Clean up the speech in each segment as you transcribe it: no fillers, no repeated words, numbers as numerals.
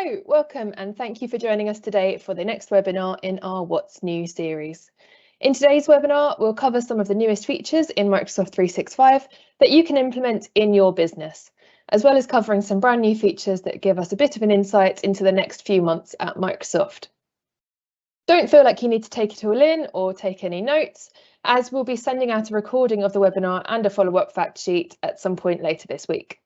Hello, welcome and thank you for joining us today for the next webinar in our What's New series. In today's webinar, we'll cover some of the newest features in Microsoft 365 that you can implement in your business, as well as covering some brand new features that give us a bit of an insight into the next few months at Microsoft. Don't feel like you need to take it all in or take any notes, as we'll be sending out a recording of the webinar and a follow-up fact sheet at some point later this week.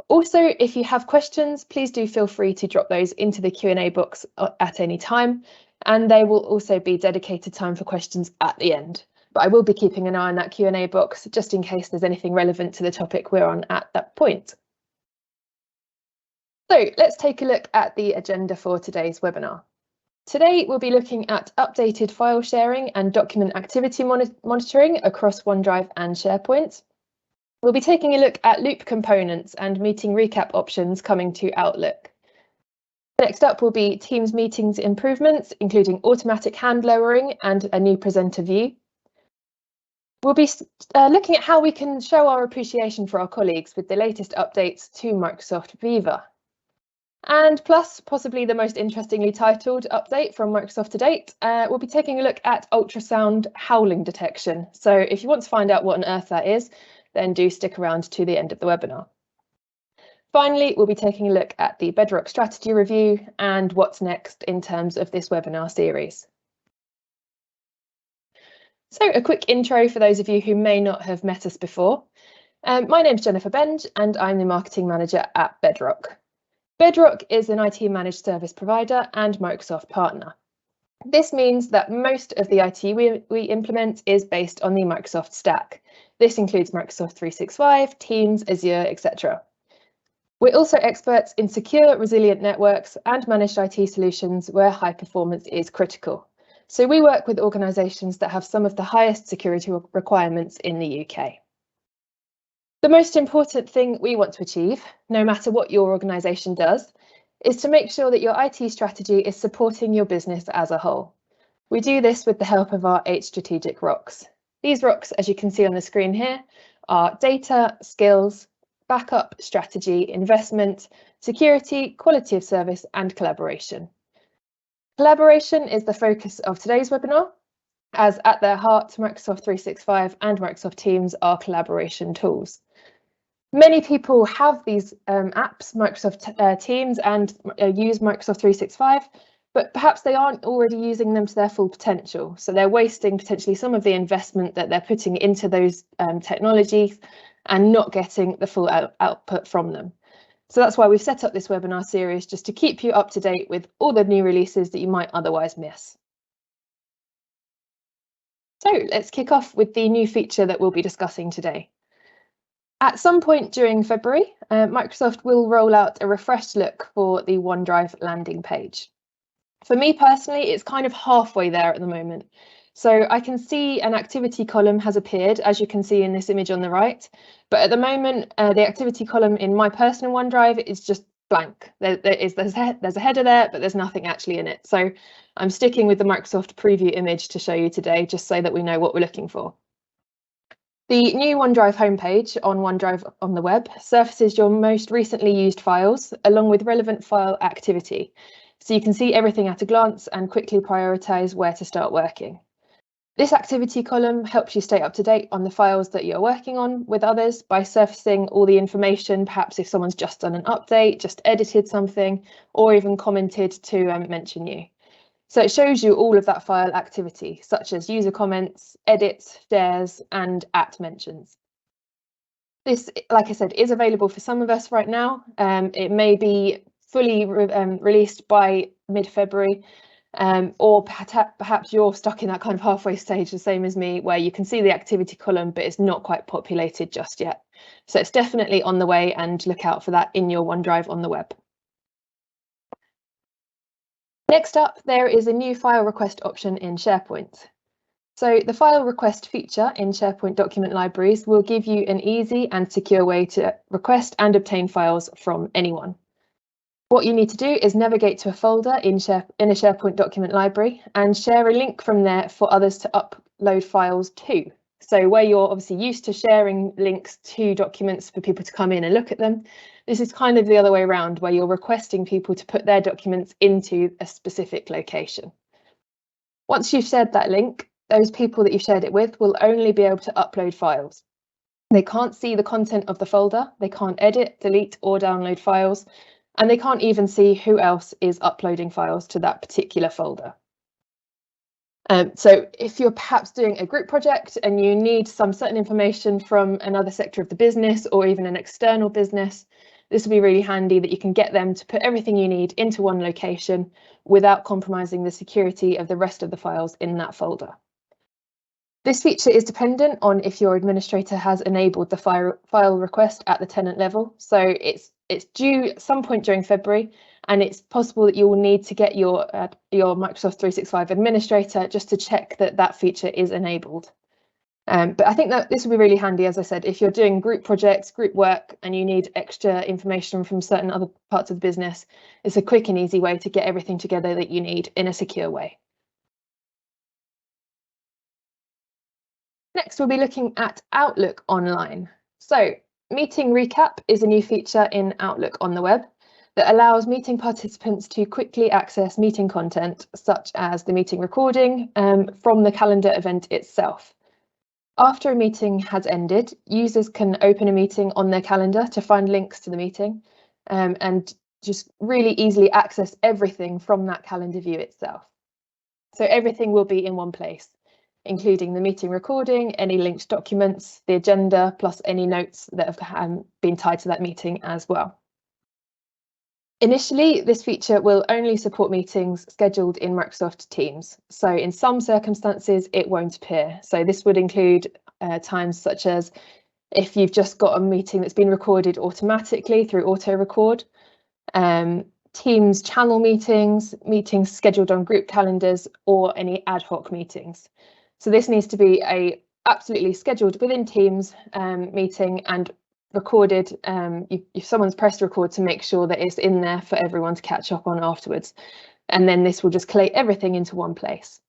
Also, if you have questions, please do feel free to drop those into the Q&A box at any time, and there will also be dedicated time for questions at the end. But I will be keeping an eye on that Q&A box just in case there's anything relevant to the topic we're on at that point. So let's take a look at the agenda for today's webinar. Today, we'll be looking at updated file sharing and document activity monitoring across OneDrive and SharePoint. We'll be taking a look at loop components and meeting recap options coming to Outlook. Next up will be Teams meetings improvements, including automatic hand lowering and a new presenter view. We'll be looking at how we can show our appreciation for our colleagues with the latest updates to Microsoft Viva. And plus, possibly the most interestingly titled update from Microsoft to date, we'll be taking a look at ultrasound howling detection. So if you want to find out what on earth that is, then do stick around to the end of the webinar. Finally, we'll be taking a look at the Bedrock strategy review and what's next in terms of this webinar series. So a quick intro for those of you who may not have met us before. My name's Jennifer Benge and I'm the marketing manager at Bedrock. Bedrock is an IT managed service provider and Microsoft partner. This means that most of the IT we implement is based on the Microsoft stack. This includes Microsoft 365, Teams, Azure, etc. We're also experts in secure, resilient networks and managed IT solutions where high performance is critical. So we work with organisations that have some of the highest security requirements in the UK. The most important thing we want to achieve, no matter what your organisation does, is to make sure that your IT strategy is supporting your business as a whole. We do this with the help of our 8 strategic rocks. These rocks, as you can see on the screen here, are data, skills, backup, strategy, investment, security, quality of service, and collaboration. Collaboration is the focus of today's webinar, as at their heart, Microsoft 365 and Microsoft Teams are collaboration tools. Many people have these apps, Microsoft Teams, and use Microsoft 365, but perhaps they aren't already using them to their full potential. So they're wasting potentially some of the investment that they're putting into those technologies and not getting the full output from them. So that's why we've set up this webinar series, just to keep you up to date with all the new releases that you might otherwise miss. So let's kick off with the new feature that we'll be discussing today. At some point during February, Microsoft will roll out a refreshed look for the OneDrive landing page. For me personally, it's kind of halfway there at the moment. So I can see an activity column has appeared, as you can see in this image on the right. But at the moment, the activity column in my personal OneDrive is just blank. There's a header there, but there's nothing actually in it. So I'm sticking with the Microsoft preview image to show you today, just so that we know what we're looking for. The new OneDrive homepage on OneDrive on the web surfaces your most recently used files, along with relevant file activity. So you can see everything at a glance and quickly prioritise where to start working. This activity column helps you stay up to date on the files that you're working on with others by surfacing all the information, perhaps if someone's just done an update, just edited something, or even commented to mention you. So it shows you all of that file activity, such as user comments, edits, shares, and @mentions. This, like I said, is available for some of us right now. It may be fully released by mid-February, or perhaps you're stuck in that kind of halfway stage, the same as me, where you can see the activity column, but it's not quite populated just yet. So it's definitely on the way, and look out for that in your OneDrive on the web. Next up, there is a new file request option in SharePoint. So the file request feature in SharePoint document libraries will give you an easy and secure way to request and obtain files from anyone. What you need to do is navigate to a folder in a SharePoint document library and share a link from there for others to upload files to. So where you're obviously used to sharing links to documents for people to come in and look at them, this is kind of the other way around, where you're requesting people to put their documents into a specific location. Once you've shared that link, those people that you've shared it with will only be able to upload files. They can't see the content of the folder, they can't edit, delete, or download files, and they can't even see who else is uploading files to that particular folder. So if you're perhaps doing a group project and you need some certain information from another sector of the business or even an external business, this will be really handy that you can get them to put everything you need into one location without compromising the security of the rest of the files in that folder. This feature is dependent on if your administrator has enabled the file request at the tenant level. So it's due at some point during February, and it's possible that you will need to get your Microsoft 365 administrator just to check that that feature is enabled. But I think that this will be really handy, as I said, if you're doing group projects, group work, and you need extra information from certain other parts of the business. It's a quick and easy way to get everything together that you need in a secure way. Next, we'll be looking at Outlook Online. So, Meeting Recap is a new feature in Outlook on the web that allows meeting participants to quickly access meeting content, such as the meeting recording, from the calendar event itself. After a meeting has ended, users can open a meeting on their calendar to find links to the meeting and just really easily access everything from that calendar view itself. So everything will be in one place, including the meeting recording, any linked documents, the agenda, plus any notes that have been tied to that meeting as well. Initially, this feature will only support meetings scheduled in Microsoft Teams. So in some circumstances, it won't appear. So this would include times such as if you've just got a meeting that's been recorded automatically through auto record, Teams channel meetings, meetings scheduled on group calendars, or any ad hoc meetings. So this needs to be a absolutely scheduled within Teams meeting and recorded. If someone's pressed record, to make sure that it's in there for everyone to catch up on afterwards. And then this will just collate everything into one place.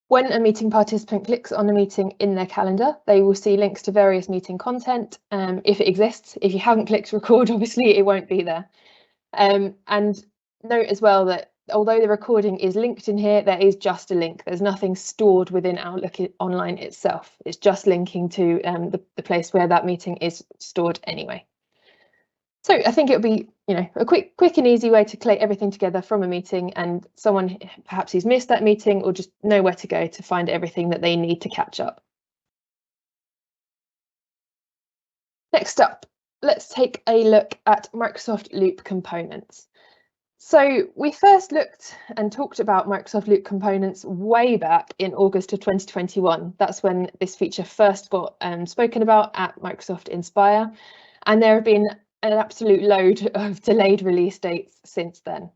When a meeting participant clicks on a meeting in their calendar, they will see links to various meeting content, if it exists. If you haven't clicked record, obviously it won't be there. And note as well that although the recording is linked in here, there is just a link. There's nothing stored within Outlook Online itself. It's just linking to the place where that meeting is stored anyway. So I think it'll be, a quick and easy way to collate everything together from a meeting, and someone perhaps who's missed that meeting or just know where to go to find everything that they need to catch up. Next up, let's take a look at Microsoft Loop components. So we first looked and talked about Microsoft Loop components way back in August of 2021. That's when this feature first got spoken about at Microsoft Inspire, and there have been an absolute load of delayed release dates since then.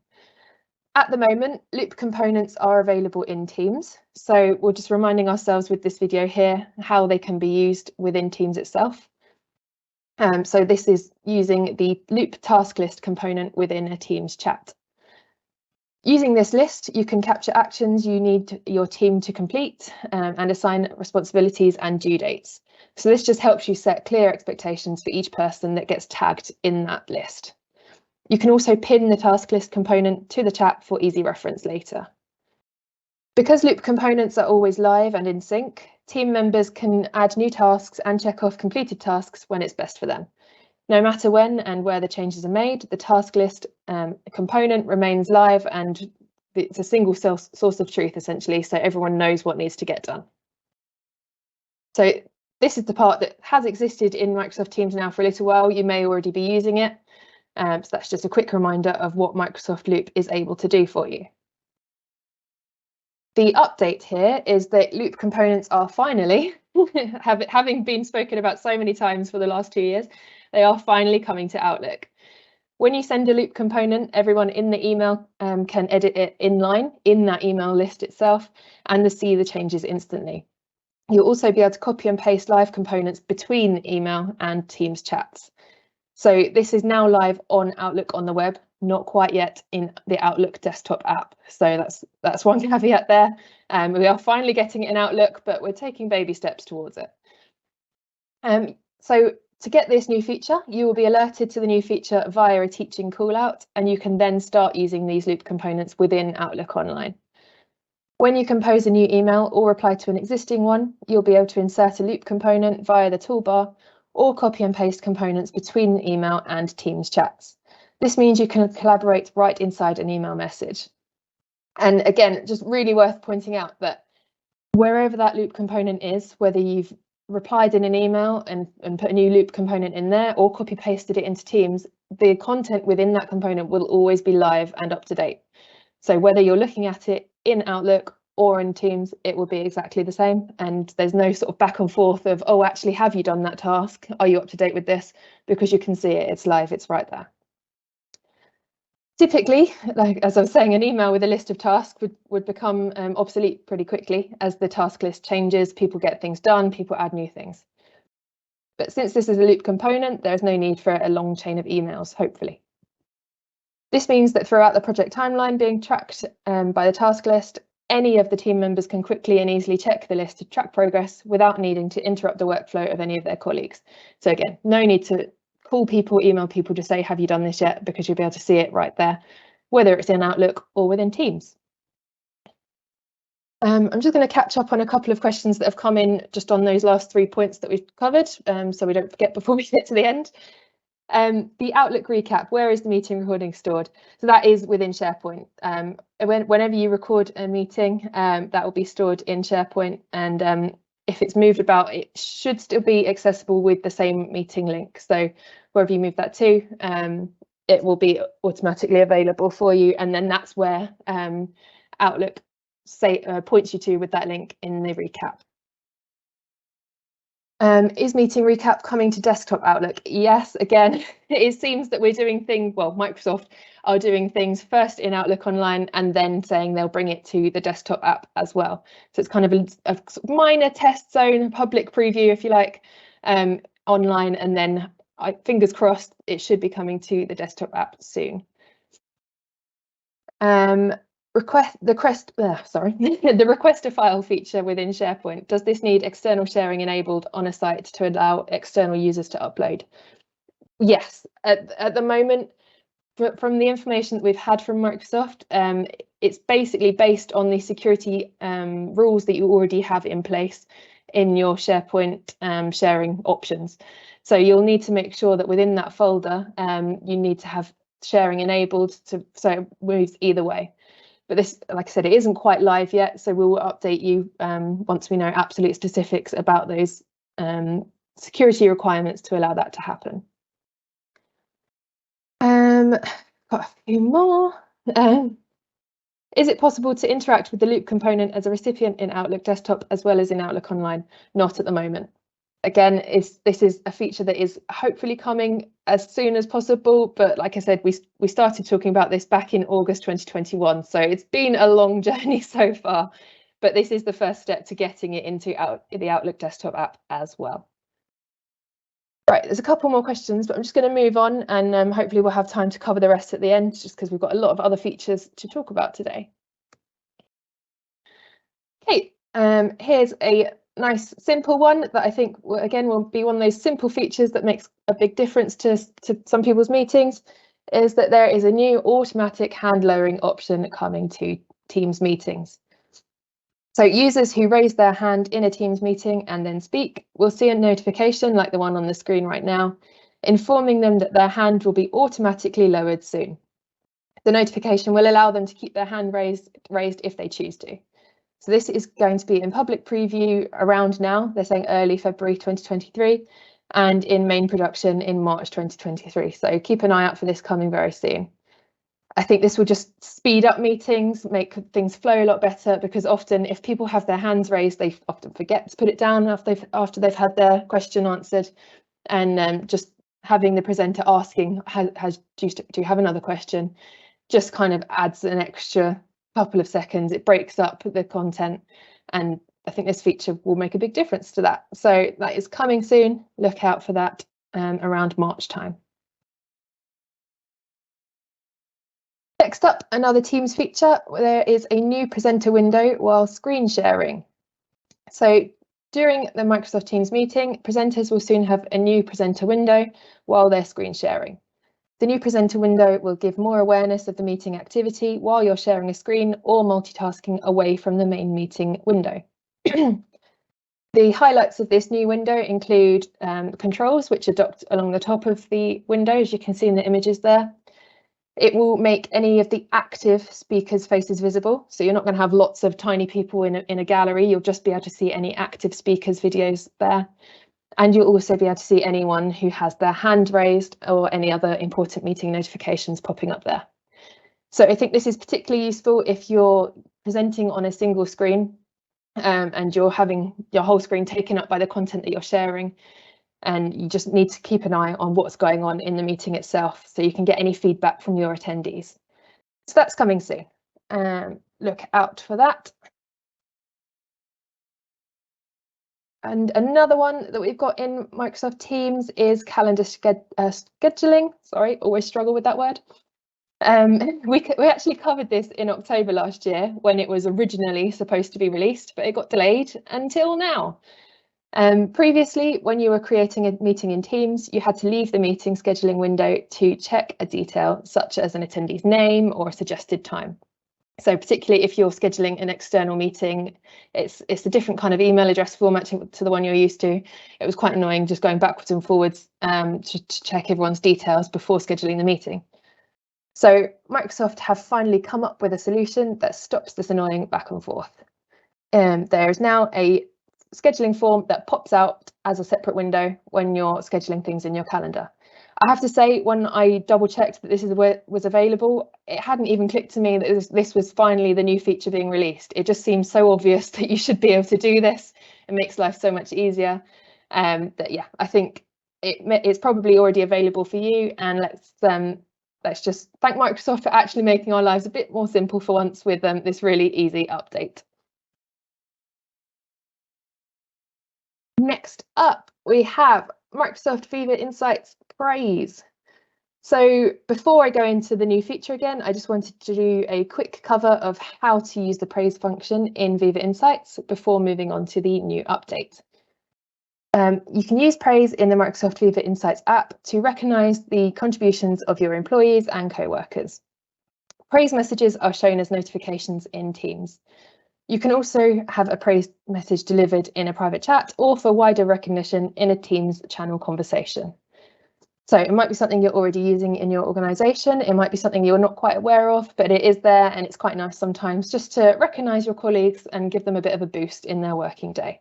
At the moment, Loop components are available in Teams, so we're just reminding ourselves with this video here how they can be used within Teams itself. So this is using the Loop task list component within a Teams chat. Using this list, you can capture actions you need your team to complete and assign responsibilities and due dates. So this just helps you set clear expectations for each person that gets tagged in that list. You can also pin the task list component to the chat for easy reference later. Because Loop components are always live and in sync, team members can add new tasks and check off completed tasks when it's best for them. No matter when and where the changes are made, the task list component remains live, and it's a single source of truth, essentially, so everyone knows what needs to get done. So this is the part that has existed in Microsoft Teams now for a little while. You may already be using it. So that's just a quick reminder of what Microsoft Loop is able to do for you. The update here is that Loop components are finally, having been spoken about so many times for the last 2 years, they are finally coming to Outlook. When you send a Loop component, everyone in the email can edit it inline in that email list itself and see the changes instantly. You'll also be able to copy and paste live components between email and Teams chats. So this is now live on Outlook on the web, not quite yet in the Outlook desktop app. So that's one caveat there. We are finally getting it in Outlook, but we're taking baby steps towards it. So to get this new feature, you will be alerted to the new feature via a teaching callout, and you can then start using these loop components within Outlook Online. When you compose a new email or reply to an existing one, you'll be able to insert a loop component via the toolbar or copy and paste components between email and Teams chats. This means you can collaborate right inside an email message. And again, just really worth pointing out that wherever that loop component is, whether you've replied in an email and put a new loop component in there or copy pasted it into Teams, the content within that component will always be live and up to date. So whether you're looking at it in Outlook or in Teams, it will be exactly the same. And there's no sort of back and forth of, oh, actually, have you done that task? Are you up to date with this? Because you can see it, it's live, it's right there. Typically, like as I was saying, an email with a list of tasks would become obsolete pretty quickly as the task list changes, people get things done, people add new things. But since this is a loop component, there's no need for a long chain of emails, hopefully. This means that throughout the project timeline being tracked by the task list, any of the team members can quickly and easily check the list to track progress without needing to interrupt the workflow of any of their colleagues. So again, no need to call people, email people to say, have you done this yet? Because you'll be able to see it right there, whether it's in Outlook or within Teams. I'm just going to catch up on a couple of questions that have come in just on those last 3 points that we've covered, so we don't forget before we get to the end. The Outlook recap, where is the meeting recording stored? So that is within SharePoint. Whenever you record a meeting, that will be stored in SharePoint, and if it's moved about, it should still be accessible with the same meeting link. So wherever you move that to, it will be automatically available for you, and then that's where Outlook points you to with that link in the recap. Is meeting recap coming to desktop Outlook? Yes, again, it seems that we're doing things, well, Microsoft are doing things first in Outlook Online and then saying they'll bring it to the desktop app as well. So it's kind of a minor test zone, public preview, if you like, online, and then fingers crossed, it should be coming to the desktop app soon. The request a file feature within SharePoint. Does this need external sharing enabled on a site to allow external users to upload? Yes, at the moment, from the information that we've had from Microsoft, it's basically based on the security rules that you already have in place in your SharePoint sharing options. So you'll need to make sure that within that folder, you need to have sharing enabled so it moves either way. But this, like I said, it isn't quite live yet, so we will update you once we know absolute specifics about those security requirements to allow that to happen. Got a few more. Is it possible to interact with the loop component as a recipient in Outlook Desktop as well as in Outlook Online? Not at the moment. Again, this is a feature that is hopefully coming as soon as possible, but like I said, we started talking about this back in August 2021, so it's been a long journey so far, but this is the first step to getting it into the Outlook Desktop app as well. Right, there's a couple more questions, but I'm just going to move on, and hopefully we'll have time to cover the rest at the end, just because we've got a lot of other features to talk about today. Okay, here's a nice simple one that I think again will be one of those simple features that makes a big difference to some people's meetings, is that there is a new automatic hand lowering option coming to Teams meetings. So users who raise their hand in a Teams meeting and then speak will see a notification like the one on the screen right now, informing them that their hand will be automatically lowered soon. The notification will allow them to keep their hand raised if they choose to. So this is going to be in public preview around now. They're saying early February 2023 and in main production in March 2023. So keep an eye out for this coming very soon. I think this will just speed up meetings, make things flow a lot better, because often if people have their hands raised, they often forget to put it down after they've had their question answered. And just having the presenter asking, do you have another question, just kind of adds an extra couple of seconds. It breaks up the content, and I think this feature will make a big difference to that. So that is coming soon. Look out for that around March time. Next up, another Teams feature, there is a new presenter window while screen sharing. So during the Microsoft Teams meeting, presenters will soon have a new presenter window while they're screen sharing. The new presenter window will give more awareness of the meeting activity while you're sharing a screen or multitasking away from the main meeting window. The highlights of this new window include controls, which are docked along the top of the window, as you can see in the images there. It will make any of the active speakers' faces visible. So you're not going to have lots of tiny people in a gallery. You'll just be able to see any active speakers' videos there. And you'll also be able to see anyone who has their hand raised or any other important meeting notifications popping up there. So I think this is particularly useful if you're presenting on a single screen and you're having your whole screen taken up by the content that you're sharing. And you just need to keep an eye on what's going on in the meeting itself so you can get any feedback from your attendees. So that's coming soon. Look out for that. And another one that we've got in Microsoft Teams is calendar scheduling. Sorry, always struggle with that word. We actually covered this in October last year when it was originally supposed to be released, but it got delayed until now. Previously, when you were creating a meeting in Teams, you had to leave the meeting scheduling window to check a detail such as an attendee's name or a suggested time. So particularly if you're scheduling an external meeting, it's a different kind of email address format to the one you're used to. It was quite annoying just going backwards and forwards to check everyone's details before scheduling the meeting. So Microsoft have finally come up with a solution that stops this annoying back and forth. There is now a scheduling form that pops out as a separate window when you're scheduling things in your calendar. I have to say, when I double checked that this was available, it hadn't even clicked to me that this was finally the new feature being released. It just seems so obvious that you should be able to do this. It makes life so much easier. That yeah, I think it's probably already available for you, and let's just thank Microsoft for actually making our lives a bit more simple for once with this really easy update. Next up, we have Microsoft Viva Insights Praise. So before I go into the new feature again, I just wanted to do a quick cover of how to use the praise function in Viva Insights before moving on to the new update. You can use praise in the Microsoft Viva Insights app to recognise the contributions of your employees and co-workers. Praise messages are shown as notifications in Teams. You can also have a praise message delivered in a private chat or for wider recognition in a Teams channel conversation. So it might be something you're already using in your organisation. It might be something you're not quite aware of, but it is there, and it's quite nice sometimes just to recognise your colleagues and give them a bit of a boost in their working day.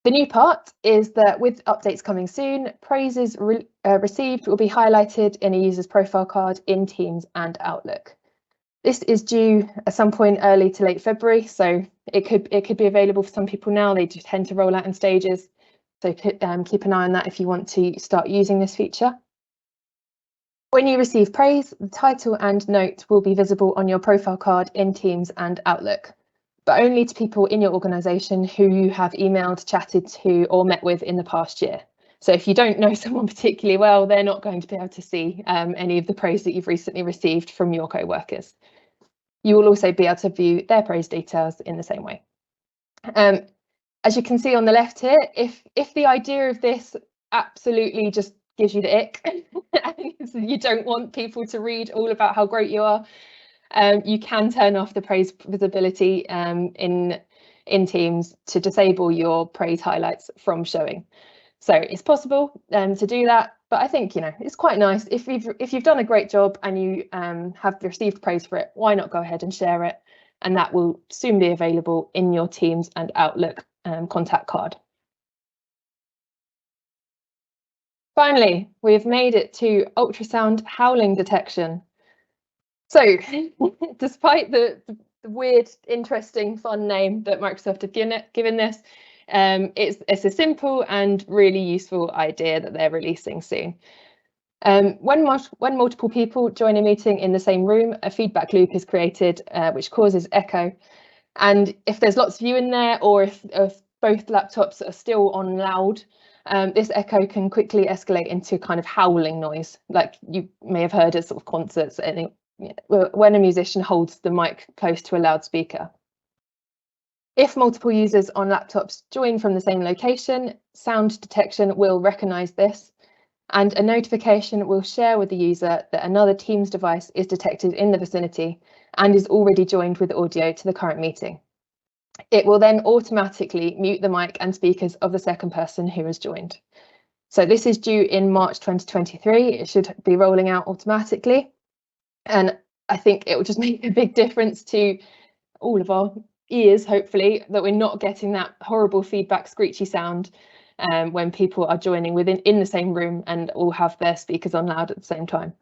The new part is that with updates coming soon, praises received will be highlighted in a user's profile card in Teams and Outlook. This is due at some point early to late February, so it could be available for some people now. They do tend to roll out in stages, so keep an eye on that if you want to start using this feature. When you receive praise, the title and note will be visible on your profile card in Teams and Outlook, but only to people in your organisation who you have emailed, chatted to or met with in the past year. So if you don't know someone particularly well, they're not going to be able to see any of the praise that you've recently received from your co-workers. You will also be able to view their praise details in the same way. As you can see on the left here, if the idea of this absolutely just gives you the ick, and you don't want people to read all about how great you are, you can turn off the praise visibility in Teams to disable your praise highlights from showing. So it's possible to do that, but I think, it's quite nice. If you've done a great job and you have received praise for it, why not go ahead and share it? And that will soon be available in your Teams and Outlook contact card. Finally, we've made it to ultrasound howling detection. So despite the weird, interesting, fun name that Microsoft have given this, it's a simple and really useful idea that they're releasing soon. When multiple people join a meeting in the same room, a feedback loop is created, which causes echo. And if there's lots of you in there, or if both laptops are still on loud, this echo can quickly escalate into kind of howling noise, like you may have heard at sort of concerts, when a musician holds the mic close to a loudspeaker. If multiple users on laptops join from the same location, sound detection will recognise this, and a notification will share with the user that another Teams device is detected in the vicinity and is already joined with audio to the current meeting. It will then automatically mute the mic and speakers of the second person who has joined. So this is due in March 2023. It should be rolling out automatically. And I think it will just make a big difference to all of our ears, hopefully, that we're not getting that horrible feedback, screechy sound when people are joining in the same room and all have their speakers on loud at the same time.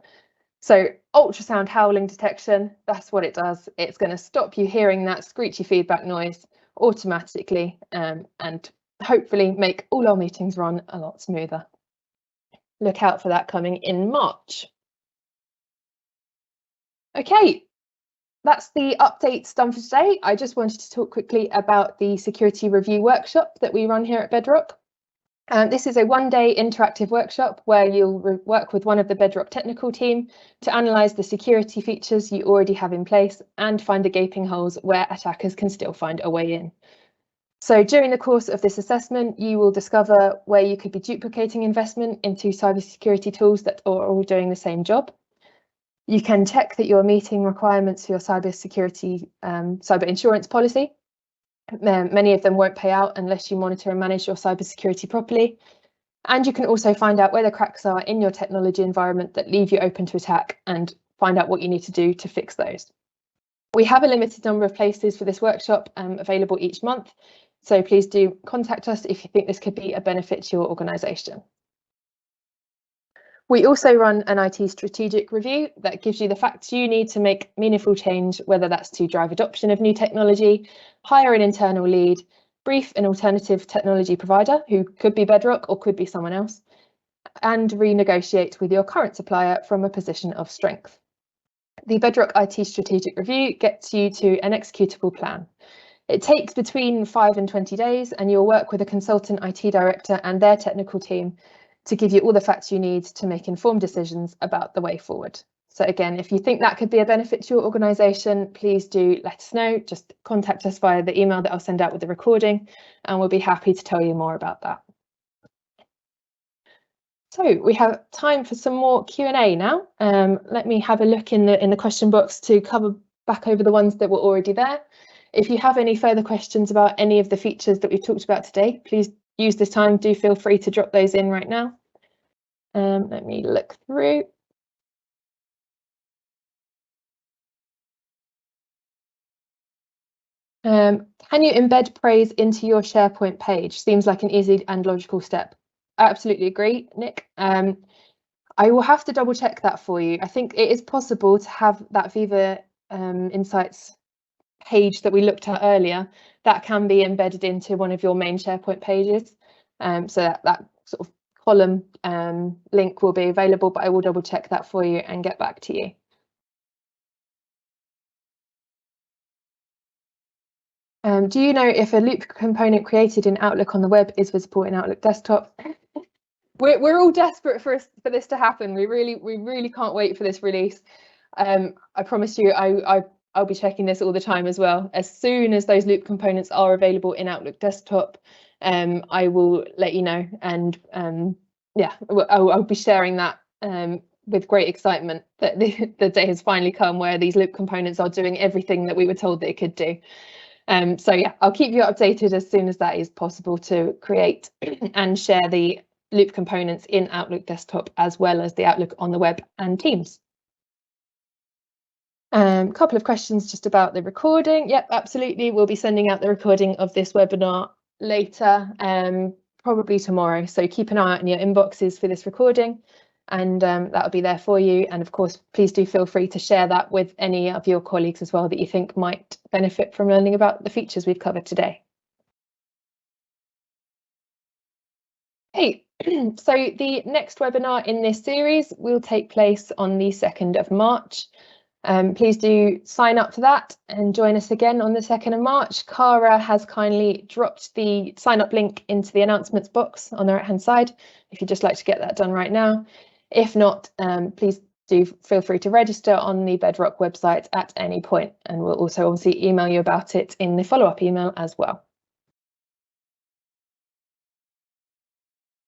So ultrasound howling detection, that's what it does. It's going to stop you hearing that screechy feedback noise automatically and hopefully make all our meetings run a lot smoother. Look out for that coming in March. Okay, that's the updates done for today. I just wanted to talk quickly about the security review workshop that we run here at Bedrock. This is a one-day interactive workshop where you'll work with one of the Bedrock technical team to analyse the security features you already have in place and find the gaping holes where attackers can still find a way in. So during the course of this assessment, you will discover where you could be duplicating investment into cybersecurity tools that are all doing the same job. You can check that you're meeting requirements for your cybersecurity cyber insurance policy. Many of them won't pay out unless you monitor and manage your cybersecurity properly. And you can also find out where the cracks are in your technology environment that leave you open to attack and find out what you need to do to fix those. We have a limited number of places for this workshop available each month, so please do contact us if you think this could be a benefit to your organisation. We also run an IT strategic review that gives you the facts you need to make meaningful change, whether that's to drive adoption of new technology, hire an internal lead, brief an alternative technology provider who could be Bedrock or could be someone else, and renegotiate with your current supplier from a position of strength. The Bedrock IT strategic review gets you to an executable plan. It takes between 5 and 20 days, and you'll work with a consultant IT director and their technical team to give you all the facts you need to make informed decisions about the way forward. So again, if you think that could be a benefit to your organisation, please do let us know. Just contact us via the email that I'll send out with the recording, and we'll be happy to tell you more about that. So we have time for some more Q&A now. Let me have a look in the question box to cover back over the ones that were already there. If you have any further questions about any of the features that we've talked about today, please use this time. Do feel free to drop those in right now. Let me look through. Can you embed praise into your SharePoint page? Seems like an easy and logical step. I absolutely agree, Nick. I will have to double check that for you. I think it is possible to have that Viva Insights page that we looked at earlier, that can be embedded into one of your main SharePoint pages. So that sort of column link will be available, but I will double check that for you and get back to you. Do you know if a loop component created in Outlook on the web is visible in Outlook desktop? We're all desperate for this to happen. We really can't wait for this release. I promise you, I'll be checking this all the time as well. As soon as those loop components are available in Outlook desktop, I will let you know, and yeah, I'll be sharing that with great excitement that the day has finally come where these loop components are doing everything that we were told they could do. So yeah, I'll keep you updated as soon as that is possible to create and share the loop components in Outlook desktop as well as the Outlook on the web and Teams. Couple of questions just about the recording. Yep, absolutely. We'll be sending out the recording of this webinar later, probably tomorrow. So keep an eye out in your inboxes for this recording, and that'll be there for you. And of course, please do feel free to share that with any of your colleagues as well that you think might benefit from learning about the features we've covered today. Okay, so the next webinar in this series will take place on the 2nd of March. Please do sign up for that and join us again on the 2nd of March. Cara has kindly dropped the sign up link into the announcements box on the right hand side if you'd just like to get that done right now. If not, please do feel free to register on the Bedrock website at any point, and we'll also obviously email you about it in the follow-up email as well.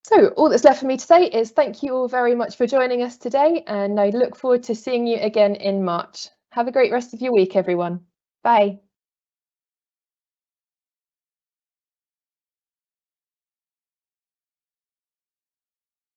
So all that's left for me to say is thank you all very much for joining us today, and I look forward to seeing you again in March. Have a great rest of your week, everyone. Bye.